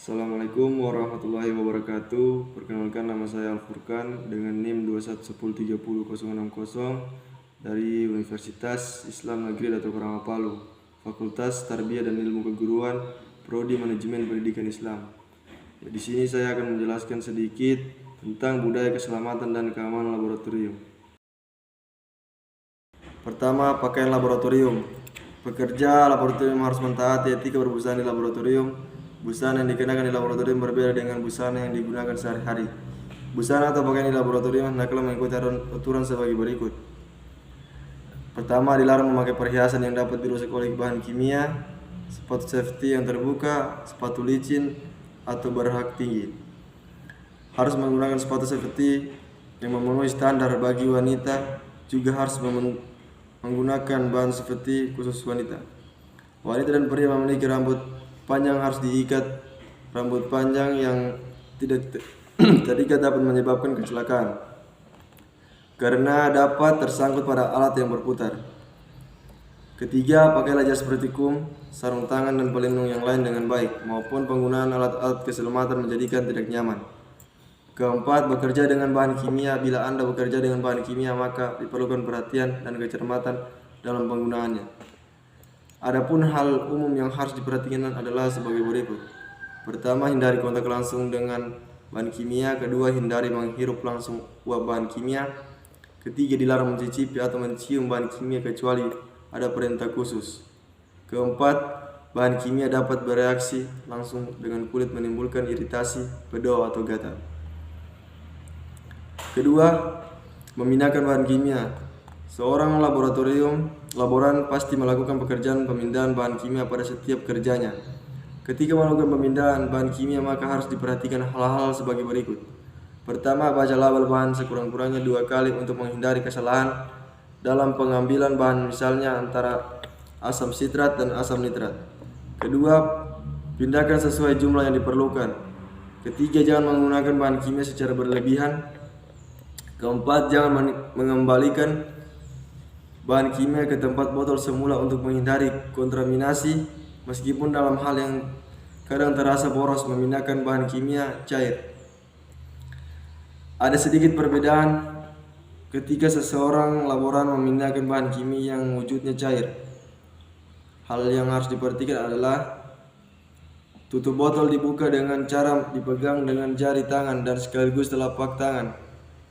Assalamualaikum warahmatullahi wabarakatuh. Perkenalkan, nama saya Al-Furkan dengan NIM 211030060 dari Universitas Islam Negeri Dato' Karama Palu, Fakultas Tarbiyah dan Ilmu Keguruan, Prodi Manajemen Pendidikan Islam. Di sini saya akan menjelaskan sedikit tentang budaya keselamatan dan keamanan laboratorium. Pertama, pakaian laboratorium. Pekerja laboratorium harus mentaati etika berbusana di laboratorium. Busana yang dikenakan di laboratorium berbeda dengan busana yang digunakan sehari-hari. Busana atau pakaian di laboratorium hendaklah mengikuti aturan sebagai berikut. Pertama, dilarang memakai perhiasan yang dapat dirusak oleh bahan kimia, sepatu safety yang terbuka, sepatu licin, atau berhak tinggi. Harus menggunakan sepatu safety yang memenuhi standar bagi wanita, juga harus menggunakan bahan safety khusus wanita. Wanita dan pria memiliki rambut panjang harus diikat. Rambut panjang yang tidak terikat dapat menyebabkan kecelakaan karena dapat tersangkut pada alat yang berputar. Ketiga, pakailah jas praktikum, sarung tangan dan pelindung yang lain dengan baik, maupun penggunaan alat-alat keselamatan menjadikan tidak nyaman. Keempat, bekerja dengan bahan kimia. Bila Anda bekerja dengan bahan kimia, maka diperlukan perhatian dan kecermatan dalam penggunaannya. Adapun hal umum yang harus diperhatikan adalah sebagai berikut. Pertama, hindari kontak langsung dengan bahan kimia. Kedua, hindari menghirup langsung uap bahan kimia. Ketiga, dilarang mencicipi atau mencium bahan kimia kecuali ada perintah khusus. Keempat, bahan kimia dapat bereaksi langsung dengan kulit, menimbulkan iritasi, pedot atau gatal. Kedua, memindahkan bahan kimia. Seorang laboran pasti melakukan pekerjaan pemindahan bahan kimia pada setiap kerjanya. Ketika melakukan pemindahan bahan kimia, maka harus diperhatikan hal-hal sebagai berikut. Pertama, baca label bahan sekurang-kurangnya 2 kali untuk menghindari kesalahan dalam pengambilan bahan, misalnya antara asam sitrat dan asam nitrat. Kedua, pindahkan sesuai jumlah yang diperlukan. Ketiga, jangan menggunakan bahan kimia secara berlebihan. Keempat, jangan mengembalikan bahan kimia ke tempat botol semula untuk menghindari kontaminasi. Meskipun dalam hal yang kadang terasa boros, memindahkan bahan kimia cair. Ada sedikit perbedaan ketika seseorang laboran memindahkan bahan kimia yang wujudnya cair. Hal yang harus diperhatikan adalah tutup botol dibuka dengan cara dipegang dengan jari tangan dan sekaligus telapak tangan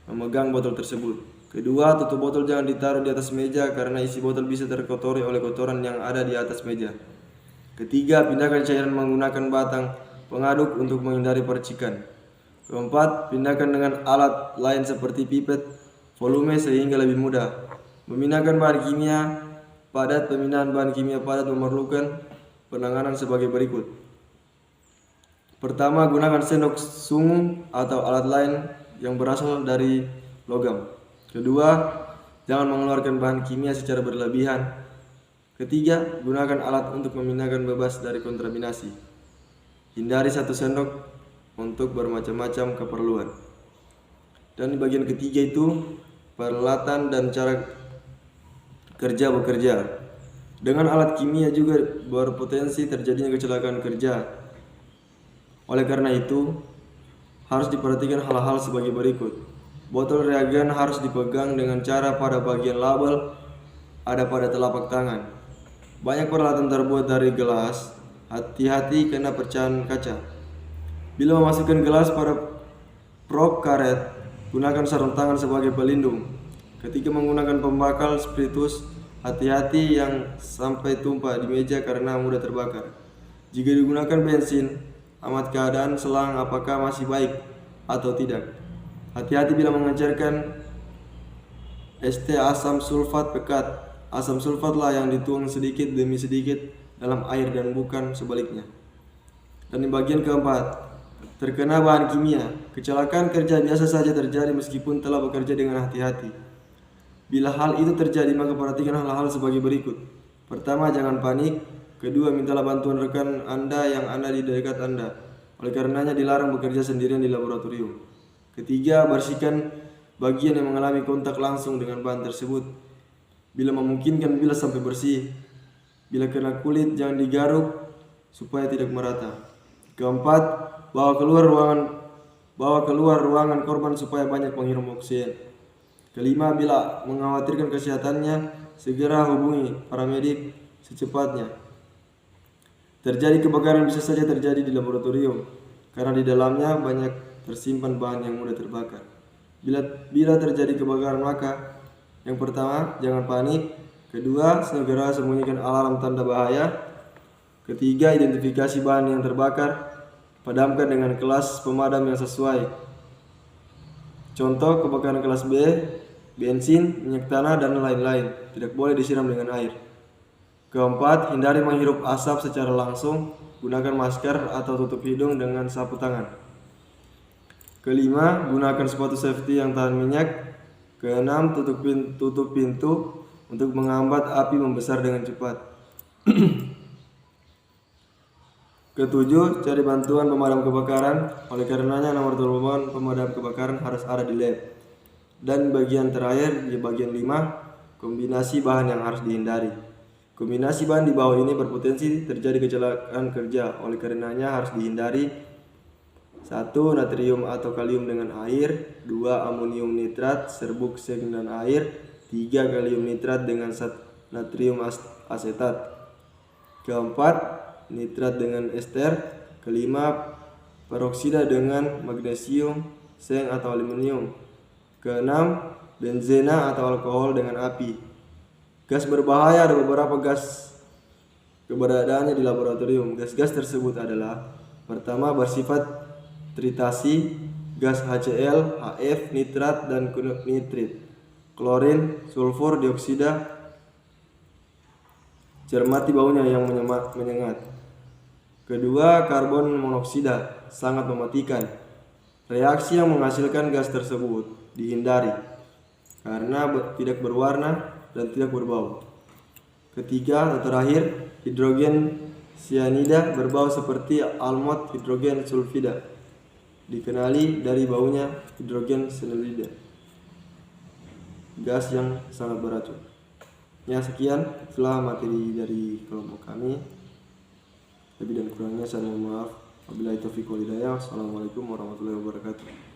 memegang botol tersebut. Kedua, tutup botol jangan ditaruh di atas meja karena isi botol bisa terkotori oleh kotoran yang ada di atas meja. Ketiga, pindahkan cairan menggunakan batang pengaduk untuk menghindari percikan. Keempat, pindahkan dengan alat lain seperti pipet volume sehingga lebih mudah. Memindahkan bahan kimia padat. Pemindahan bahan kimia padat memerlukan penanganan sebagai berikut. Pertama, gunakan sendok sungu atau alat lain yang berasal dari logam. Kedua, jangan mengeluarkan bahan kimia secara berlebihan. Ketiga, gunakan alat untuk memindahkan bebas dari kontaminasi. Hindari 1 sendok untuk bermacam-macam keperluan. Dan di bagian ketiga itu peralatan dan cara kerja bekerja. Dengan alat kimia juga berpotensi terjadinya kecelakaan kerja. Oleh karena itu, harus diperhatikan hal-hal sebagai berikut. Botol reagen harus dipegang dengan cara pada bagian label ada pada telapak tangan. Banyak peralatan terbuat dari gelas. Hati-hati kena pecahan kaca. Bila memasukkan gelas pada prop karet, gunakan sarung tangan sebagai pelindung. Ketika menggunakan pembakar spiritus, hati-hati yang sampai tumpah di meja karena mudah terbakar. Jika digunakan bensin, amati keadaan selang apakah masih baik atau tidak. Hati-hati bila mengejarkan ST asam sulfat pekat. Asam sulfatlah yang dituang sedikit demi sedikit dalam air dan bukan sebaliknya. Dan di bagian keempat, terkena bahan kimia. Kecelakaan kerja biasa saja terjadi meskipun telah bekerja dengan hati-hati. Bila hal itu terjadi, maka perhatikan hal-hal sebagai berikut. Pertama, jangan panik. Kedua, mintalah bantuan rekan Anda yang ada di dekat Anda. Oleh karenanya dilarang bekerja sendirian di laboratorium. Ketiga, bersihkan bagian yang mengalami kontak langsung dengan bahan tersebut. Bila memungkinkan, bilas sampai bersih. Bila kena kulit, jangan digaruk supaya tidak merata. Keempat, bawa keluar ruangan korban supaya banyak menghirup oksigen. Kelima, bila mengkhawatirkan kesehatannya, segera hubungi paramedik secepatnya. Terjadi kebakaran bisa saja terjadi di laboratorium karena di dalamnya banyak tersimpan bahan yang mudah terbakar. Bila terjadi kebakaran, maka yang pertama, jangan panik. Kedua, segera sembunyikan alarm tanda bahaya. Ketiga, identifikasi bahan yang terbakar. Padamkan dengan kelas pemadam yang sesuai. Contoh kebakaran kelas B, bensin, minyak tanah, dan lain-lain. Tidak boleh disiram dengan air. Keempat, hindari menghirup asap secara langsung. Gunakan masker atau tutup hidung dengan sapu tangan. Kelima, gunakan sepatu safety yang tahan minyak. Keenam, tutup pintu untuk menghambat api membesar dengan cepat. Ketujuh, cari bantuan pemadam kebakaran. Oleh karenanya nomor telepon pemadam kebakaran harus ada di lab. Dan bagian terakhir, di bagian 5, kombinasi bahan yang harus dihindari. Kombinasi bahan di bawah ini berpotensi terjadi kecelakaan kerja. Oleh karenanya harus dihindari: 1. Natrium atau kalium dengan air. 2. Amonium nitrat, serbuk seng dan air. 3. Kalium nitrat dengan natrium asetat. Keempat, nitrat dengan ester. Kelima, peroksida dengan magnesium, seng atau aluminium. Keenam, benzena atau alkohol dengan api. Gas berbahaya, ada beberapa gas keberadaannya di laboratorium. Gas-gas tersebut adalah: pertama, bersifat tritasi, gas HCl, HF, nitrat, dan nitrit, klorin, sulfur, dioksida. Cermati baunya yang menyengat. Kedua, karbon monoksida, sangat mematikan. Reaksi yang menghasilkan gas tersebut dihindari karena tidak berwarna dan tidak berbau. Ketiga atau terakhir, hidrogen cyanida, berbau seperti almond hidrogen sulfida. Dikenali dari baunya hidrogen cyanida, gas yang sangat beracun. Ya, sekian itulah materi dari kelompok kami. Lebih dan kurangnya saya mohon maaf. Wabillahi taufiq wal hidayah. Assalamualaikum warahmatullahi wabarakatuh.